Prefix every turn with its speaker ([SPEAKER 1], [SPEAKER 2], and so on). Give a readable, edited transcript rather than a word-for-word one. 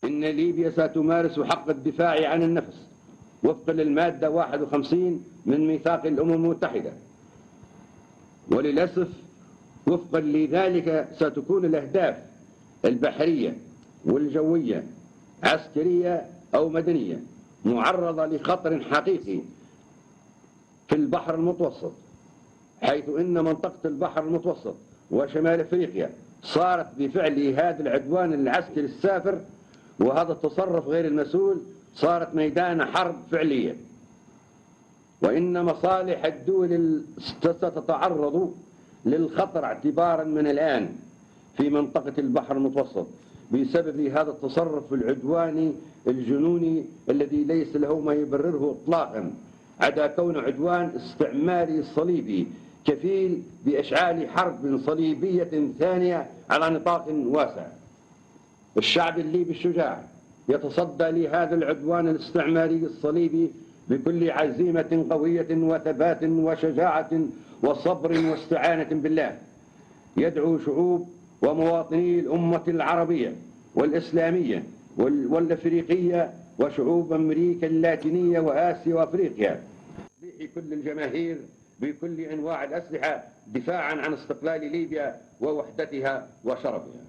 [SPEAKER 1] إن ليبيا ستمارس حق الدفاع عن النفس وفقا للمادة 51 من ميثاق الأمم المتحدة، وللأسف وفقا لذلك ستكون الأهداف البحرية والجوية عسكرية أو مدنية معرضة لخطر حقيقي في البحر المتوسط، حيث إن منطقة البحر المتوسط وشمال أفريقيا صارت بفعل هذا العدوان العسكري السافر وهذا التصرف غير المسؤول صارت ميدان حرب فعلية، وإن مصالح الدول ستتعرض للخطر اعتبارا من الآن في منطقة البحر المتوسط بسبب هذا التصرف العدواني الجنوني الذي ليس له ما يبرره إطلاقا عدا كون عدوان استعماري صليبي كفيل بإشعال حرب صليبية ثانية على نطاق واسع. الشعب الليبي الشجاع يتصدى لهذا العدوان الاستعماري الصليبي بكل عزيمة قوية وثبات وشجاعة وصبر واستعانة بالله. يدعو شعوب ومواطني الأمة العربية والإسلامية والأفريقية وشعوب أمريكا اللاتينية وآسيا وأفريقيا كل الجماهير بكل أنواع الأسلحة دفاعا عن استقلال ليبيا ووحدتها وشرفها.